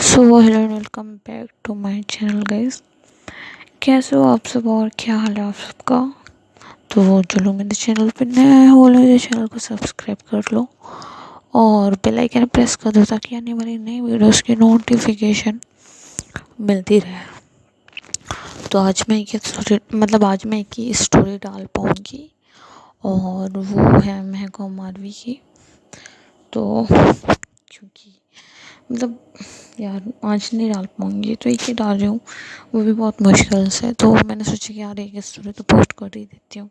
So hello and welcome back to my channel guys. कैसे हो आप सब और क्या हाल है आप सबका। तो जो लोग मेरे चैनल पे नए हैं वो लोग मेरे चैनल को सब्सक्राइब कर लो और बेल आइकन प्रेस कर दो ताकि आने वाली नई वीडियोस की नोटिफिकेशन मिलती रहे। तो आज मैं एक स्टोरी आज मैं एक ही स्टोरी डाल पाऊँगी और वो है महक और मारवी की। तो क्योंकि मतलब यार आज नहीं डाल पाऊँगी तो एक ही डाल रही हूँ, वो भी बहुत मुश्किल से। तो मैंने सोचा कि यार एक स्टोरी तो पोस्ट कर ही देती हूँ।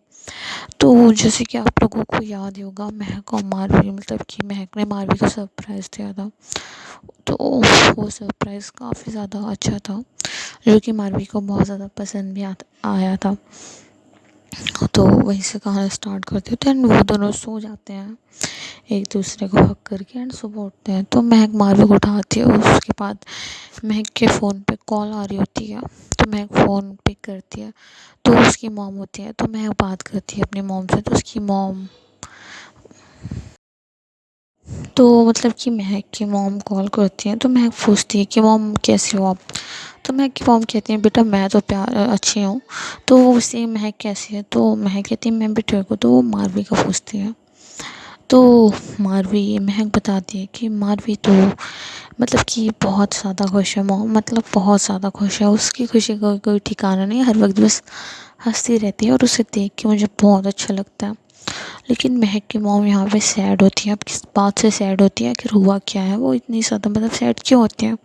तो जैसे कि आप लोगों को याद ही होगा, महक और मारवी कि महक ने मारवी को सरप्राइज़ दिया था। तो वो सरप्राइज़ काफ़ी ज़्यादा अच्छा था, जो कि मारवी को बहुत ज़्यादा पसंद भी आया था। तो वहीं से कहानी स्टार्ट करते होते हैं। वो दोनों सो जाते हैं एक दूसरे को हक करके एंड सुबह उठते हैं। तो महक मारवी को उठाती है। उसके बाद महक के फ़ोन पे कॉल आ रही होती है तो महक फ़ोन पिक करती है। तो उसकी मॉम होती है तो महक बात करती है अपनी मॉम से। तो उसकी मॉम कि महक की मॉम कॉल करती है तो महक पूछती है कि मॉम कैसे हो आप। तो महक की मॉम कहती है बेटा मैं तो अच्छी हूँ। तो उससे महक कैसी है तो महक कहती है मैं भी ठीक हूँ। तो वो मारवी का पूछती है। तो मारवी महक बताती है कि मारवी तो कि बहुत ज़्यादा खुश है मॉम, बहुत ज़्यादा खुश है। उसकी खुशी का कोई ठिकाना नहीं है, हर वक्त बस हंसती रहती है और उसे देख के मुझे बहुत अच्छा लगता है। लेकिन महक की मॉम यहाँ पे सैड होती है। अब किस बात से सैड होती है, आखिर हुआ क्या है, वो इतनी ज़्यादा सैड क्यों होती है,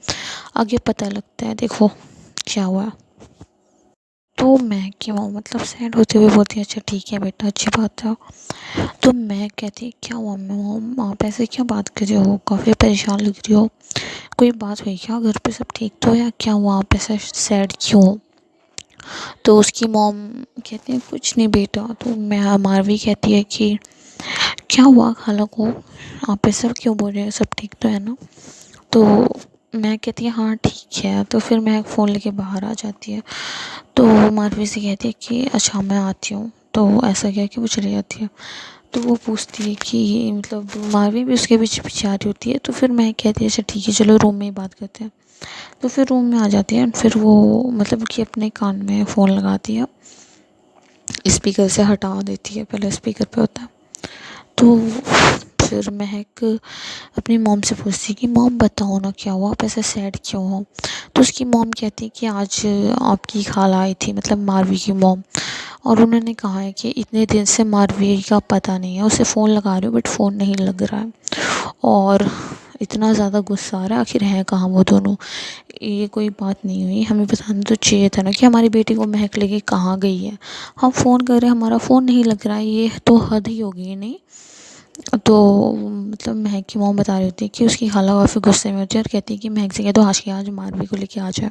आगे पता लगता है। देखो क्या हुआ है। तो महक की मॉम सैड होते हुए बोलती है अच्छा ठीक है बेटा, अच्छी बात है। तो महक कहती है क्या हुआ मॉम, आप ऐसे क्या बात कर रहे हो, काफ़ी परेशान लग रही हो, कोई बात हुई क्या, घर पे सब ठीक तो है, क्या हुआ आप ऐसे सैड क्यों हो। तो उसकी मॉम कहती है कुछ नहीं बेटा। तो मैं मारवी कहती है कि क्या हुआ खाला को, आप ऐसा क्यों बोल रहे हो, सब ठीक तो है ना। तो मैं कहती है हाँ ठीक है। तो फिर मैं फ़ोन लेके बाहर आ जाती है। तो मारवी से कहती है कि अच्छा मैं आती हूँ। तो ऐसा क्या कि वो चली जाती है। तो वो पूछती है कि मारवी भी उसके पीछे पीछे आ रही होती है। तो फिर मैं कहती है अच्छा ठीक है चलो रूम में ही बात करते हैं। तो फिर रूम में आ जाती है। फिर वो कि अपने कान में फ़ोन लगाती है, स्पीकर से हटा देती है, पहले स्पीकर पे होता है। तो फिर महक अपनी मॉम से पूछती है कि मॉम बताओ ना क्या हुआ, आप ऐसे सैड क्यों हो। तो उसकी मॉम कहती है कि आज आपकी खाला आई थी, मारवी की मॉम, और उन्होंने कहा है कि इतने दिन से मारवी का पता नहीं है, उसे फ़ोन लगा रही हो बट फ़ोन नहीं लग रहा है और इतना ज़्यादा गुस्सा आ रहा है, आखिर है कहाँ वो दोनों, ये कोई बात नहीं हुई, हमें बताना तो चाहिए था ना कि हमारी बेटी को महक लेके कहाँ गई है, हम फ़ोन कर रहे हैं हमारा फ़ोन नहीं लग रहा है, ये तो हद ही हो गई नहीं। तो महक की मॉम बता रही होती है कि उसकी खाला काफ़ी गुस्से में होती है और कहती है कि महक से कह दो आज के आज मारवी को लेके आ जाए।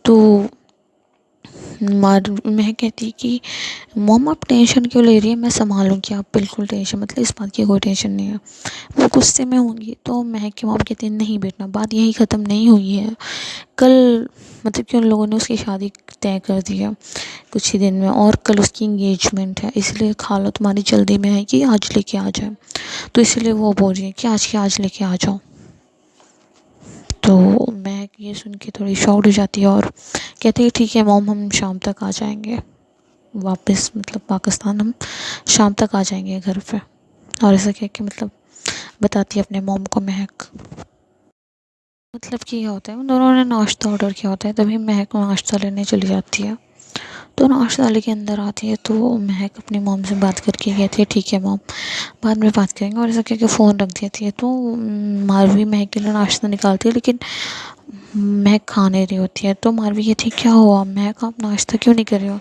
तो महक कहती है कि मॉम आप टेंशन क्यों ले रही है, मैं संभालूंगी, आप बिल्कुल टेंशन इस बात की कोई टेंशन नहीं है। वो गुस्से में होंगी। तो महक की मॉम कहती है नहीं बेटा बात यहीं ख़त्म नहीं हुई है, कल कि उन लोगों ने उसकी शादी तय कर दी है कुछ ही दिन में और कल उसकी इंगेजमेंट है, इसलिए खाला तुम्हारी जल्दी में है कि आज लेके आ जाए। तो इसलिए वो बोल रही है कि आज के आज लेके आ जाओ। तो मैं ये सुन के थोड़ी शॉक्ड हो जाती है और कहती है ठीक है मॉम हम शाम तक आ जाएंगे वापस, पाकिस्तान हम शाम तक आ जाएंगे घर पे। और ऐसा कह के बताती है अपने मॉम को महक। कि क्या होता है उन दोनों ने नाश्ता ऑर्डर किया होता है, तभी महक नाश्ता लेने चली जाती है। तो नाश्ता लेके अंदर आती है तो महक अपनी मॉम से बात करके कहती है ठीक है मॉम बाद में बात करेंगे, और ऐसा कह के फ़ोन रख देती है। तो मारवी महक के लिए नाश्ता निकालती है लेकिन महक खा नहीं रही होती है। तो मारवी कहती है क्या हुआ महक आप नाश्ता क्यों नहीं कर रहे हो।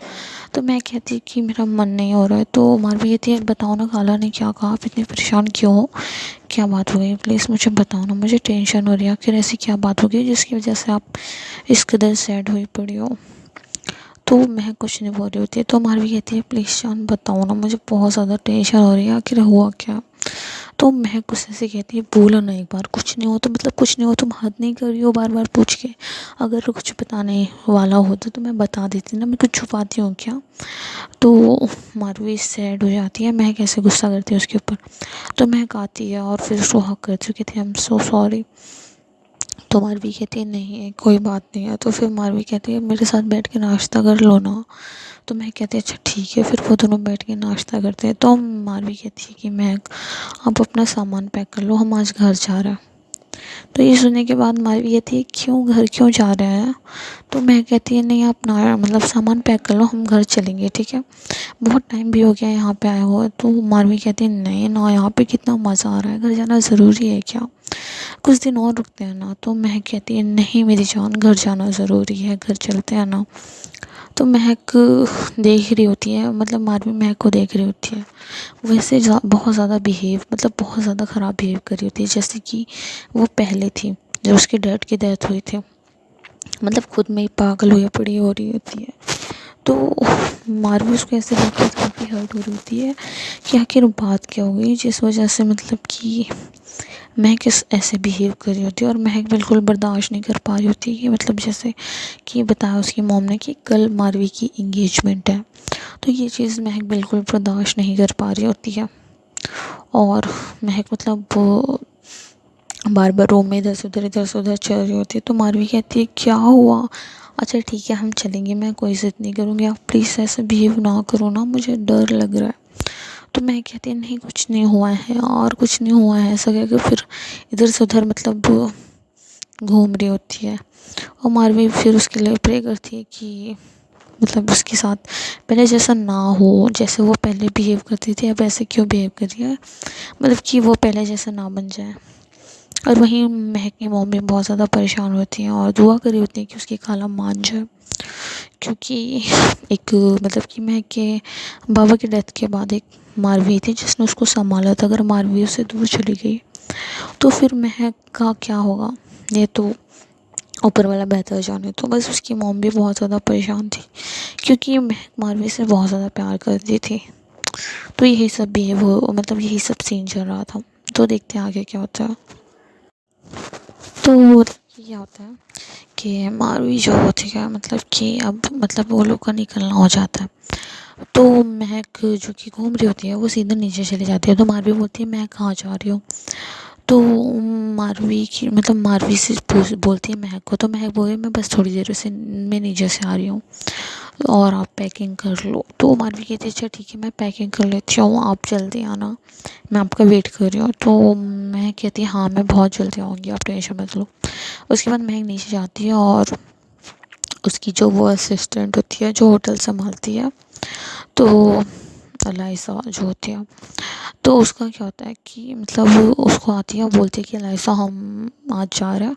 तो मैं कहती है कि मेरा मन नहीं हो रहा है। तो मारवी कहती है बताओ ना खाला ने क्या कहा, आप इतनी परेशान क्यों हो, क्या बात हो गई, प्लीज़ मुझे बताओ ना, मुझे टेंशन हो रही है, आखिर ऐसी क्या बात हो गई जिसकी वजह से आप इस कदर सैड हुई पड़ी हो। तो महक कुछ नहीं बोल रही होती है। तो मारवी कहती है प्लीज़ जान बताओ ना, मुझे बहुत ज़्यादा टेंशन हो रही है, आखिर हुआ क्या। तो महक गुस्से से कहती है बोलो ना एक बार, कुछ नहीं हो तो कुछ नहीं हो, तुम हद नहीं कर रही हो बार बार पूछ के, अगर कुछ बताने वाला होता तो मैं बता देती ना, मैं कुछ छुपाती हूँ क्या। तो मारवी सैड हो जाती है, महक ऐसे गुस्सा करती है उसके ऊपर। तो महक आती है और फिर उसको हक करती है, कहती है आई एम सो सॉरी, तो मारवी कहती है नहीं कोई बात नहीं है। तो फिर मारवी कहती है मेरे साथ बैठ के नाश्ता कर लो ना। तो महक कहती है अच्छा ठीक है। फिर वो दोनों बैठ के नाश्ता करते हैं। तो मारवी कहती है कि महक आप अपना सामान पैक कर लो, हम आज घर जा रहे हैं। तो ये सुनने के बाद मारवी कहती है क्यों, घर क्यों जा रहे हैं? तो महक कहती है नहीं आप ना मतलब सामान पैक कर लो, हम घर चलेंगे ठीक है, बहुत टाइम भी हो गया यहाँ पे आए हुए। तो मारवी कहती है नहीं ना, यहाँ पे कितना मज़ा आ रहा है, घर जाना ज़रूरी है क्या, कुछ दिन और रुकते हैं ना। तो महक कहती है नहीं मेरी जान, घर जाना ज़रूरी है, घर चलते हैं ना। तो महक देख रही होती है, मतलब मारवी महक को देख रही होती है, वैसे बहुत ज़्यादा बिहेव मतलब बहुत ज़्यादा ख़राब बिहेव कर रही होती है जैसे कि वो पहले थी जब उसके डैड की डेथ हुई थी, मतलब खुद में ही पागल हुई पड़ी हो रही होती है। तो मारवी उसको ऐसे देख के काफ़ी हर्ट हो रही होती है कि आखिर बात क्या हो गई जिस वजह से मतलब कि महक ऐसे बिहेव कर रही होती है। और महक बिल्कुल बर्दाश्त नहीं कर पा रही होती है कि मतलब जैसे कि बताया उसकी मॉम ने कि कल मारवी की इंगेजमेंट है। तो ये चीज़ महक बिल्कुल बर्दाश्त नहीं कर पा रही होती है। और महक मतलब वो बार बार रूम में इधर से उधर चल रही होती है। तो मारवी कहती है क्या हुआ, अच्छा ठीक है हम चलेंगे, मैं कोई ज़िद नहीं करूँगी, आप प्लीज़ ऐसे बिहेव ना करो ना, मुझे डर लग रहा है। तो मैं कहती है नहीं कुछ नहीं हुआ है और कुछ नहीं हुआ है, ऐसा कहकर फिर इधर से उधर मतलब घूम रही होती है। और मारवी फिर उसके लिए प्रे करती है कि मतलब उसके साथ पहले जैसा ना हो, जैसे वो पहले बिहेव करती थी अब ऐसे क्यों बिहेव कर रही है, मतलब कि वो पहले जैसा ना बन जाए। और वहीं महक की मम्मी बहुत ज़्यादा परेशान होती हैं और दुआ करी होती है कि उसकी खाला मान जाए। क्योंकि एक मतलब कि महक के बाबा की डेथ के बाद एक मारवी थी जिसने उसको संभाला था, अगर मारवी उससे दूर चली गई तो फिर महक का क्या होगा ये तो ऊपर वाला बेहतर जाने। तो बस उसकी मॉम भी बहुत ज़्यादा परेशान थी क्योंकि महक मारवी से बहुत ज़्यादा प्यार करती थी। तो यही सब बिहेव हो मतलब यही सब सीन चल रहा था। तो देखते हैं आगे क्या होता है। तो क्या होता है कि मारवी जो होती है मतलब कि अब मतलब वो लोग का निकलना हो जाता है। तो महक जो कि घूम रही होती है वो सीधा नीचे चली जाती है। तो मारवी बोलती है मैं कहाँ जा रही हूँ। तो मारवी की मतलब मारवी से बोलती है महक को। तो महक बोले मैं बस थोड़ी देर से मैं नीचे से आ रही हूँ और आप पैकिंग कर लो। तो मारवी कहती है अच्छा ठीक है मैं पैकिंग कर लेती हूँ, आप जल्दी आना, मैं आपका वेट कर रही हूँ। तो मैं कहती है हाँ मैं बहुत जल्दी आऊँगी, आप टेंशन मत लो। उसके बाद महक नीचे जाती है और उसकी जो वो असिस्टेंट होती है जो होटल संभालती है, तो अलाइसा जो होती है, तो उसका क्या होता है कि मतलब वो उसको आती है और बोलती है कि अलाइसा हम आज जा रहे हैं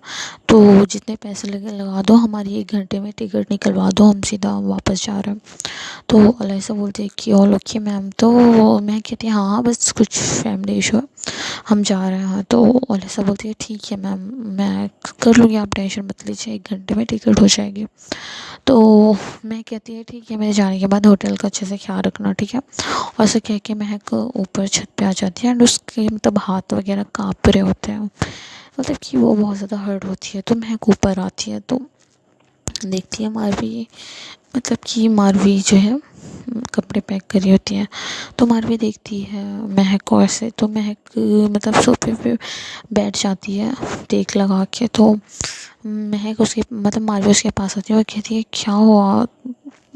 तो जितने पैसे लगे लगा दो, हमारी 1 घंटे में टिकट निकलवा दो, हम सीधा वापस जा रहे हैं। तो अलाइसा बोलती है कि और ओके मैम। तो मैं कहती है हाँ बस कुछ फैमिली इशू है, हम जा रहे हैं। तो अलाइसा बोलती है ठीक है मैम मैं कर लूँगी, आप टेंशन मत लीजिए, 1 घंटे में टिकट हो जाएगी। तो मैं कहती है ठीक है मेरे जाने के बाद होटल का अच्छे से ख्याल रखना ठीक है। और ऐसे कह के महक ऊपर छत पे आ जाती है एंड उसके मतलब हाथ वगैरह काँप रहे होते हैं, मतलब कि वो बहुत ज़्यादा हर्ट होती है। तो महक ऊपर आती है तो देखती है मारवी मतलब कि मारवी जो है कपड़े पैक कर रही होती है। तो मारवी देखती है महक को ऐसे, तो महक मतलब सोफे पे बैठ जाती है टेक लगा के। तो महक उसके मतलब मारवी उसके पास आती है और कहती है क्या हुआ,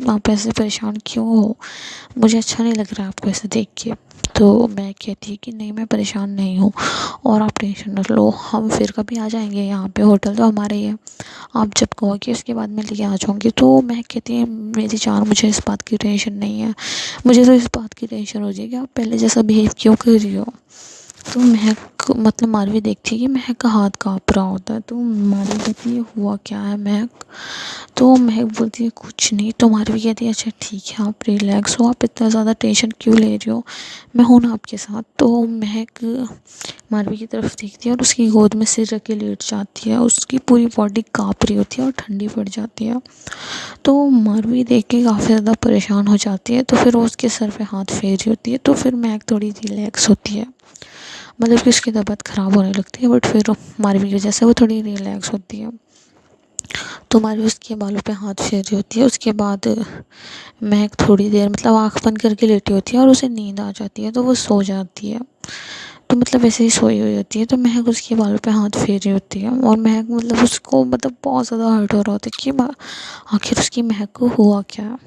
आप ऐसे परेशान क्यों हो, मुझे अच्छा नहीं लग रहा आपको ऐसे देख के। तो मैं कहती है कि नहीं मैं परेशान नहीं हूँ और आप टेंशन मत लो, हम फिर कभी आ जाएंगे, यहाँ पे होटल तो हमारा ही है, आप जब कहोगे उसके बाद मैं लेके आ जाऊँगी। तो मैं कहती है मेरी जान मुझे इस बात की टेंशन नहीं है, मुझे तो इस बात की टेंशन हो जाएगी आप पहले जैसा बिहेव क्यों कर रही हो। तो महक मतलब मारवी देखती है कि महक का हाथ काँप रहा होता है। तो मारवी कहती है हुआ क्या है महक। तो महक बोलती है कुछ नहीं। तो मारवी कहती है अच्छा ठीक है आप रिलैक्स हो, आप इतना ज़्यादा टेंशन क्यों ले रही हो, मैं हूँ ना आपके साथ। तो महक मारवी की तरफ देखती है और उसकी गोद में सिर रख के लेट जाती है, उसकी पूरी बॉडी काँप रही होती है और ठंडी पड़ जाती है। तो मारवी देख के काफ़ी ज़्यादा परेशान हो जाती है, तो फिर वो उसके सर पे हाथ फेर रही होती है। तो फिर महक थोड़ी रिलैक्स होती है, मतलब कि उसकी तबीयत ख़राब होने लगती है बट फिर मारवी की वजह से वो थोड़ी रिलैक्स होती है। तो मारवी उसके बालों पे हाथ फेर रही होती है। उसके बाद महक थोड़ी देर मतलब आँख बंद करके लेटी होती है और उसे नींद आ जाती है तो वो सो जाती है। तो मतलब ऐसे ही सोई हुई होती है, तो महक उसके बालों पे हाथ फेर रही होती है और महक मतलब उसको मतलब बहुत ज़्यादा हर्ट हो रहा होता है कि आखिर उसकी महक को हुआ क्या।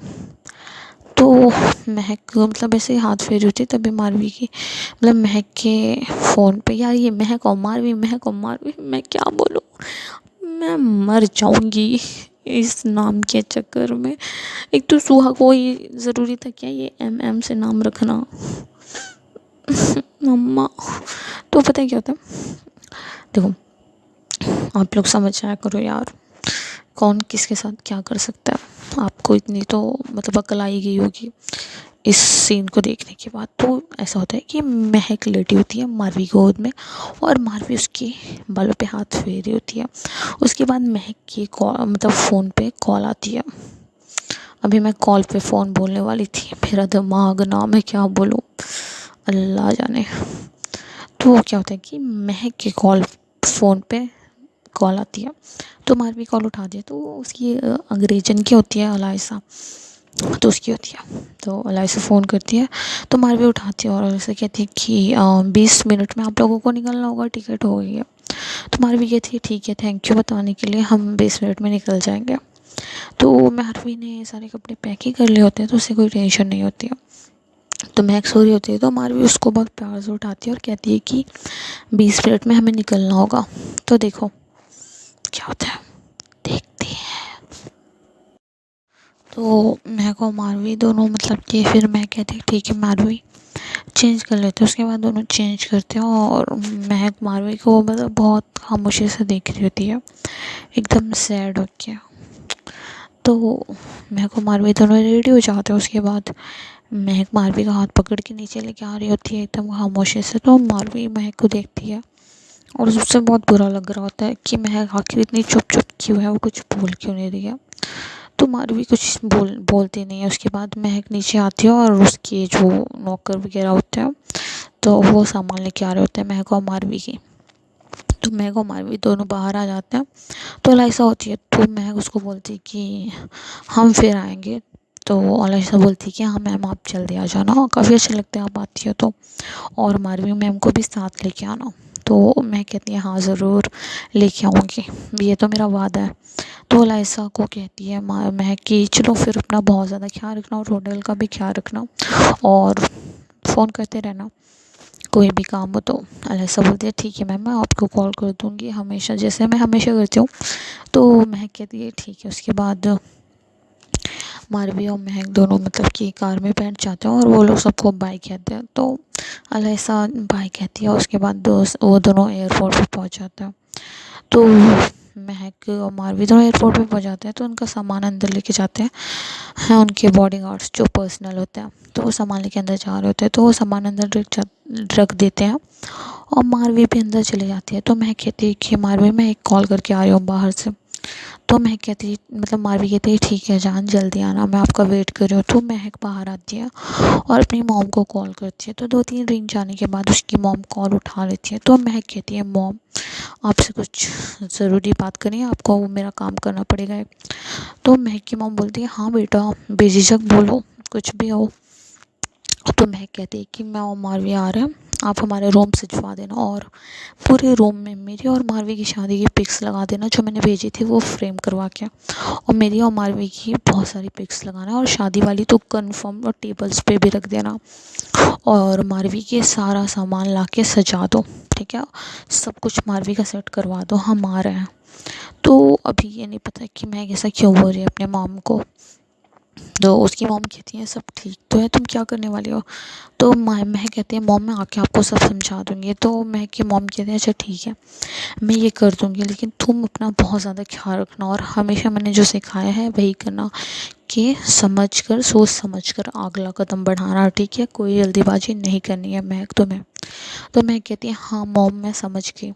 तो महक मतलब ऐसे ही हाथ फेर रही होती है, तभी मारवी की मतलब महक के फ़ोन पे, यार ये महक और मारवी मैं क्या बोलूँ, मैं मर जाऊंगी इस नाम के चक्कर में। एक तो सुहा को ये ज़रूरी था क्या ये एम से नाम रखना। मम्मा। तो पता है क्या होता है, देखो आप लोग समझ जाया करो यार, कौन किसके साथ क्या कर सकता है। आपको इतनी तो मतलब अकल आई गई होगी इस सीन को देखने के बाद। तो ऐसा होता है कि महक लेटी होती है मारवी की गोद में और मारवी उसके बालों पे हाथ फेर रही होती है। उसके बाद महक की कॉल मतलब फ़ोन पे कॉल आती है। अभी मैं कॉल पे फ़ोन बोलने वाली थी, मेरा दिमाग ना मैं क्या बोलूँ, अल्लाह जाने। तो क्या होता है कि महक के कॉल फ़ोन पे कॉल आती है, तो मारवी कॉल उठाती है, तो उसकी अंग्रेजन की होती है अलाइसा, तो उसकी होती है। तो अलाइसा फ़ोन करती है, तो मारवी उठाती है और अलाइसा कहती है कि 20 मिनट में आप लोगों को निकलना होगा, टिकट हो गई है। तो मारवी कहती है ठीक है, थैंक यू बताने के लिए, हम 20 मिनट में निकल जाएंगे। तो मारवी ने सारे कपड़े पैक ही कर लिए होते हैं, तो उसे कोई टेंशन नहीं होती है। तो महक सो रही होती है, तो मारवी उसको बहुत प्यार से उठाती है और कहती है कि 20 मिनट में हमें निकलना होगा। तो देखो क्या होता है, देखते हैं। तो महक और मारवी दोनों मतलब कि फिर मैं कहती है ठीक है मारवी चेंज कर लेते हैं। उसके बाद दोनों चेंज करते हैं और महक मारवी को मतलब बहुत खामोशी से देख रही होती है, एकदम सैड हो के। तो महक और मारवी दोनों रेडी हो जाते हैं। उसके बाद महक मारवी का हाथ पकड़ के नीचे लेके आ रही होती है एकदम खामोशी से। तो मारवी महक को देखती है और उससे बहुत बुरा लग रहा होता है कि महक आखिर इतनी चुप चुप क्यों है, वो कुछ बोल क्यों नहीं रही है। तो मारवी कुछ बोलती नहीं है। उसके बाद महक नीचे आती है और उसके जो नौकर वगैरह होते हैं तो वो सामान लेके आ रहे होते हैं महक और मारवी की। तो महक और मारवी दोनों बाहर आ जाते हैं। तो अलाइसा होती है, तो महक उसको बोलती है कि हम फिर आएंगे। तो अलाइसा बोलती है कि हाँ मैम आप जल्दी आ जाना, काफ़ी अच्छा लगता है आप आती हो तो, और मारवी मैम को भी साथ लेके आना। तो मैं कहती है हाँ ज़रूर लेके आऊँगी, ये तो मेरा वादा है। तो अलाइसा को कहती है महक कि चलो फिर अपना बहुत ज़्यादा ख्याल रखना और होटल का भी ख्याल रखना और फ़ोन करते रहना कोई भी काम हो तो। अलाइसा बोलती है ठीक है मैम मैं आपको कॉल कर दूँगी हमेशा, जैसे मैं हमेशा करती हूँ। तो महक कहती है ठीक है। उसके बाद मारवी और महक दोनों मतलब कि कार में बैठ जाते हैं और वो लोग सबको बाय कहते हैं। तो अलाइसा बाय कहती है। उसके बाद वो दोनों एयरपोर्ट पे पहुंच जाते हैं। तो महक और मारवी दोनों एयरपोर्ट पे पहुंच जाते हैं, तो उनका सामान अंदर लेके जाते हैं उनके बॉडीगार्ड्स जो पर्सनल होते हैं। तो वो सामान लेके अंदर जा रहे होते हैं, तो वो सामान अंदर रख देते हैं और मारवी भी अंदर चले जाती है। तो महक कहती है कि मारवी मैं एक कॉल करके आ रही हूँ बाहर से। तो महक कहती मतलब मारवी कहती है ठीक है जान जल्दी आना, मैं आपका वेट कर रही हूँ। तो महक बाहर आती है और अपनी मॉम को कॉल करती है। तो 2-3 रिंग जाने के बाद उसकी मॉम कॉल उठा लेती है। तो महक कहती है मॉम आपसे कुछ ज़रूरी बात करनी है, आपको मेरा काम करना पड़ेगा। तो महक की मॉम बोलती है हाँ बेटा बेझिझक बोलो कुछ भी हो। तो महक कहती है कि मैं और मारवी आ रहे हैं, आप हमारे रूम सजवा देना और पूरे रूम में मेरी और मारवी की शादी की पिक्स लगा देना जो मैंने भेजी थी वो फ्रेम करवा के, और मेरी और मारवी की बहुत सारी पिक्स लगाना और शादी वाली तो कंफर्म और टेबल्स पे भी रख देना और मारवी के सारा सामान ला के सजा दो, ठीक है, सब कुछ मारवी का सेट करवा दो, हम आ रहे हैं। तो अभी ये नहीं पता कि मैं ऐसा क्यों बोल रही है अपने मॉम को। तो उसकी मॉम कहती है सब ठीक तो है, तुम क्या करने वाली हो। तो महक कहती है मॉम मैं आके आपको सब समझा दूँगी। तो महक की मॉम कहती है अच्छा ठीक है मैं ये कर दूँगी, लेकिन तुम अपना बहुत ज़्यादा ख्याल रखना और हमेशा मैंने जो सिखाया है वही करना कि समझ कर सोच समझ कर अगला कदम बढ़ाना, ठीक है, कोई जल्दीबाजी नहीं करनी है महक तुम्हें। तो महक कहती है हाँ मॉम मैं समझ गई,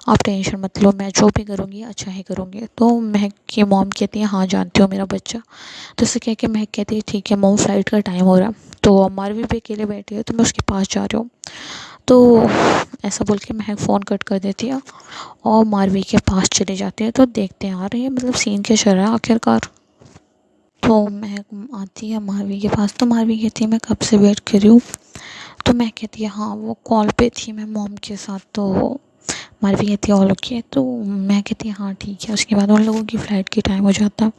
आप टेंशन मत लो, मैं जो भी करूँगी अच्छा ही करूँगी। तो महक की मॉम कहती है हाँ जानती हो मेरा बच्चा। तो इसे कह के महक कहती है ठीक है मॉम फ्लाइट का टाइम हो रहा है। तो मारवी भी अकेले बैठी है तो मैं उसके पास जा रही हूँ। तो ऐसा बोल के महक फ़ोन कट कर देती है और मारवी के पास चले जाते हैं। तो देखते हैं यार ये मतलब सीन क्या चल रहा है आखिरकार। तो महक आती है मारवी के पास, तो मारवी कहती है मैं कब से वेट कर रही हूँ। तो मैं कहती है हाँ वो कॉल पे थी मैं मॉम के साथ। तो मारवी कहती है ऑल ओके। तो मैं कहती है हाँ ठीक है। उसके बाद उन लोगों की फ़्लाइट की टाइम हो जाता है,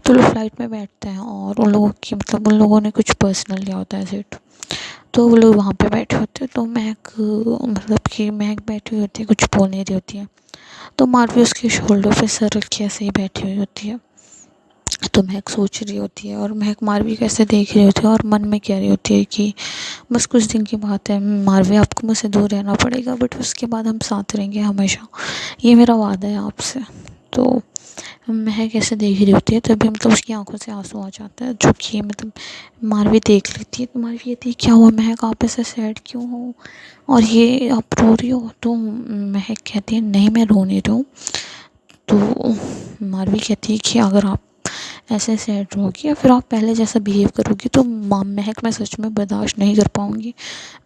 तो लोग फ़्लाइट में बैठते हैं और उन लोगों की मतलब उन लोगों ने कुछ पर्सनल लिया होता है सीट, तो वो लोग वहाँ पे बैठे होते हैं। तो महक मतलब कि महक बैठी हुई होती है, कुछ बोल नहीं रही होती है। तो मारवी उसके शोल्डर पे सर रख के ऐसे ही बैठी हुई होती है। तो महक सोच रही होती है और महक मारवी को ऐसे देख रही होती है और मन में कह रही होती है कि बस कुछ दिन की बात है, मारवी आपको मुझसे दूर रहना पड़ेगा बट उसके बाद हम साथ रहेंगे हमेशा, ये मेरा वादा है आपसे। तो महक ऐसे देख रही होती है, तभी मतलब उसकी आंखों से आंसू आ जाता है, जो कि मतलब मारवी देख लेती है। तो मारवी कहती है क्या हुआ महक, आप ऐसे सैड क्यों हो और ये आप रो रही हो। तो महक कहती है नहीं मैं रो नहीं रही हूँ। तो मारवी कहती है कि अगर आप ऐसे सैड रहोगी या फिर आप पहले जैसा बिहेव करोगी तो महक मैं सच में बर्दाश्त नहीं कर पाऊँगी।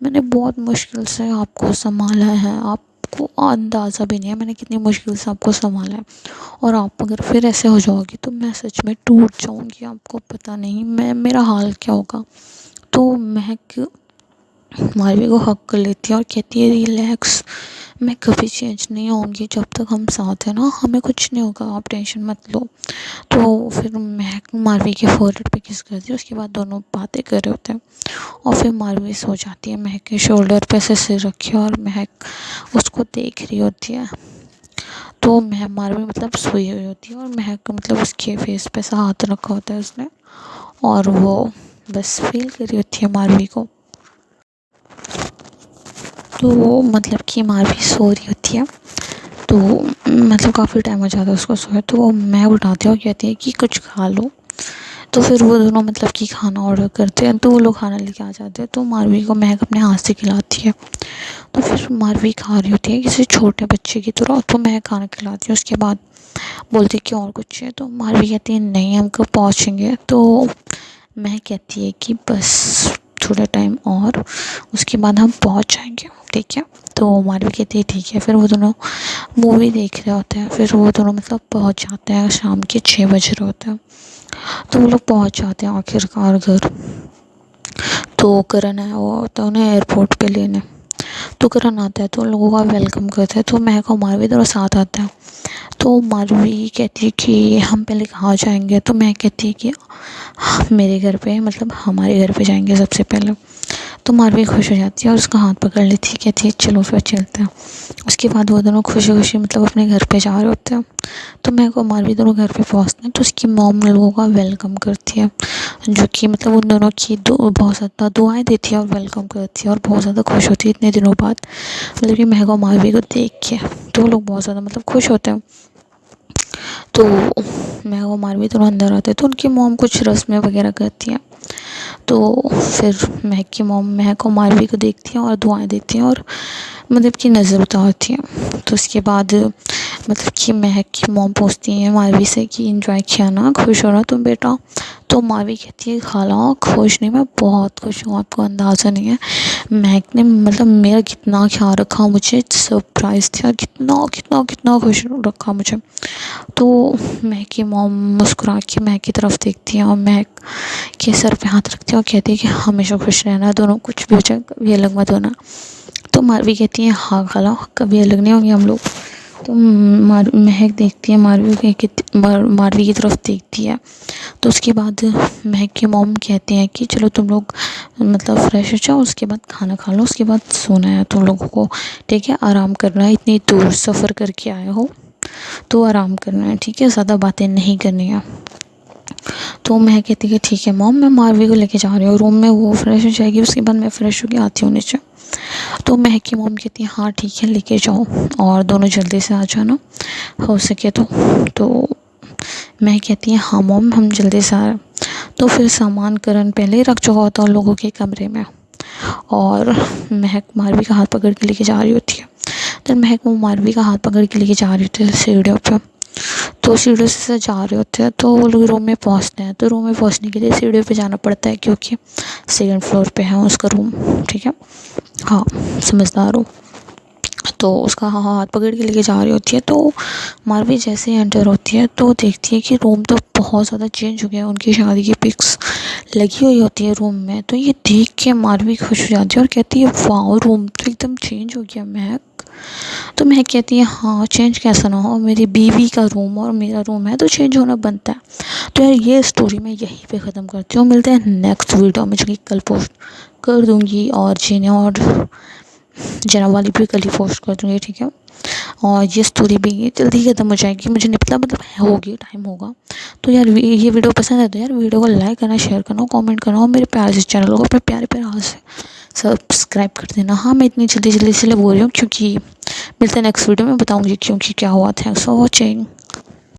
मैंने बहुत मुश्किल से आपको संभाला है, आपको अंदाज़ा भी नहीं है मैंने कितनी मुश्किल से आपको संभाला है, और आप अगर फिर ऐसे हो जाओगी तो मैं सच में टूट जाऊँगी, आपको पता नहीं मैं मेरा हाल क्या होगा। तो महक मारवी को हक कर लेती है और कहती है रिलैक्स, मैं कभी चेंज नहीं होंगी जब तक हम साथ हैं ना, हमें कुछ नहीं होगा आप टेंशन मत लो। तो फिर महक मारवी के फोrehead पे किस करती है, उसके बाद दोनों बातें कर रहे होते हैं और फिर मारवी सो जाती है महक के शोल्डर पे से सिर रखे और महक उसको देख रही होती है। तो मारवी मतलब सोई हुई होती है और महक मतलब उसके फेस पे सा हाथ रखा होता है उसने, और वो बस फील कर रही होती है मारवी को। तो वो मतलब कि मारवी सो रही होती है, तो मतलब काफ़ी टाइम हो जाता है उसको सोए। तो वो मैं उठाती हूँ और कहती है कि कुछ खा लो। तो फिर वो दोनों मतलब कि खाना ऑर्डर करते हैं, तो वो लोग खाना लेके आ जाते हैं। तो मारवी को महक अपने हाथ से खिलाती है। तो फिर मारवी खा रही होती है किसी छोटे बच्चे की तरह, तो मैं खाना खिलाती हूँ। उसके बाद बोलती है कि और कुछ है, तो मारवी कहती है नहीं हम कब पहुँचेंगे। तो मैं कहती है कि बस थोड़ा टाइम और, उसके बाद हम पहुँच जाएंगे ठीक है। तो मारवी कहती है ठीक है। फिर वो दोनों मूवी देख रहे होते हैं, फिर वो दोनों मतलब पहुँच जाते हैं, शाम के 6 बज रहे होते हैं। तो वो लोग पहुँच जाते हैं आखिरकार घर। तो करण है वो होता है उन्हें एयरपोर्ट पे लेने। तो करण आता है तो उन लोगों का वेलकम करता है। तो महक और मारवी दोनों साथ आते हैं। तो मारवी कहती है कि हम पहले कहाँ जाएंगे। तो महक कहती है कि मेरे घर पे मतलब हमारे घर पे जाएंगे सबसे पहले। तो मारवी खुश हो जाती है और उसका हाथ पकड़ लेती है, कहती है चलो फिर चलते हैं। उसके बाद वो दोनों खुशी खुशी मतलब अपने घर पे जा रहे होते हैं। तो मैं को मारवी दोनों घर पे पहुंचते हैं, तो उसकी मॉम लोगों का वेलकम करती है, जो कि मतलब उन दोनों की बहुत ज़्यादा दुआएं देती है और वेलकम करती है और बहुत ज़्यादा खुश होती है इतने दिनों बाद मतलब कि महक और मारवी को देख के। तो वो लोग बहुत ज़्यादा मतलब खुश होते हैं। तो महक और मारवी दोनों अंदर आते हैं, तो उनकी मॉम कुछ रस्में वगैरह करती हैं। तो फिर महक की मॉम महक और मारवी को देखती हैं और दुआएं देती हैं और मतलब कि नज़र उतारती हैं। तो उसके बाद मतलब कि महक की मॉम पूछती है मारवी से कि एंजॉय किया ना, खुश हो ना तुम बेटा। तो मारवी कहती है खाला खुश नहीं, मैं बहुत खुश हूँ, आपको अंदाज़ा नहीं है महक ने मतलब मेरा कितना ख्याल रखा, मुझे सरप्राइज़ था, कितना कितना कितना खुश रखा मुझे। तो महक की मॉम मुस्कुरा के महक की तरफ देखती है और महक के सर पे हाथ रखती है और कहती है कि हमेशा खुश रहना, दोनों कुछ भी हो जाए कभी अलग मत होना। तो मारवी कहती है हाँ खाला कभी अलग नहीं होंगे हम लोग। तो महक देखती है मारवी की तरफ देखती है। तो उसके बाद महक की मॉम कहते हैं कि चलो तुम लोग मतलब फ्रेश हो जाओ, उसके बाद खाना खा लो, उसके बाद सोना है तुम लोगों को, ठीक है आराम करना है, इतनी दूर सफ़र करके आए हो तो आराम करना है, ठीक है ज़्यादा बातें नहीं करनी है। तो मैं कहती कि ठीक है मॉम, मैं मारवी को लेके जा रही हूँ रूम में, वो फ्रेश हो जाएगी उसके बाद मैं फ़्रेश होके आती हूँ नीचे। तो महक की मॉम कहती है हाँ ठीक है लेके जाओ और दोनों जल्दी से आ जाना हो सके तो मैं कहती है हाँ मॉम हम जल्दी से आ रहे हैं। तो फिर सामान करण पहले ही रख चुका होता है उन लोगों के कमरे में और महक मारवी का हाथ पकड़ के लेके जा रही होती है। तो महक वो मारवी का हाथ पकड़ के लेके जा रही होती है सीढ़ियों पे। तो सीढ़ियों से जा रहे होते हैं तो वो लोग रूम में पहुंचते हैं। तो रूम में पहुंचने के लिए सीढ़ियों पे जाना पड़ता है क्योंकि सेकंड फ्लोर पे है उसका रूम, ठीक है हाँ समझदार हो। तो उसका हाँ हाथ पकड़ के लेके जा रही होती है। तो मारवी जैसे ही एंटर होती है तो देखती है कि रूम तो बहुत ज़्यादा चेंज हो गया है, उनकी शादी की पिक्स लगी हुई होती है रूम में, तो ये देख के मारवी खुश हो जाती है और कहती है वाओ रूम तो एकदम चेंज हो गया महक। तो महक कहती है हाँ चेंज कैसा ना हो, मेरी बीवी का रूम और मेरा रूम है तो चेंज होना बनता है। तो यार ये स्टोरी मैं यहीं पे ख़त्म करती हूँ, मिलते हैं नेक्स्ट वीडियो में जो कि कल पोस्ट कर दूँगी, और जीने और जना वाली भी कल ही पोस्ट कर दूँगी, ठीक है। और ये स्टोरी भी जल्दी ख़त्म हो जाएगी, मुझे नहीं पता मतलब होगी, टाइम होगा। तो यार ये वीडियो पसंद है तो यार वीडियो को लाइक करना, शेयर करना, कमेंट करना और मेरे प्यारे से चैनल को अपने प्यारे प्यारे हाथ से सब्सक्राइब कर देना। हाँ मैं इतनी जल्दी जल्दी इसलिए बोल रही हूँ क्योंकि मिलते हैं नेक्स्ट वीडियो में, बताऊँगी क्योंकि क्या हुआ। Thanks for watching.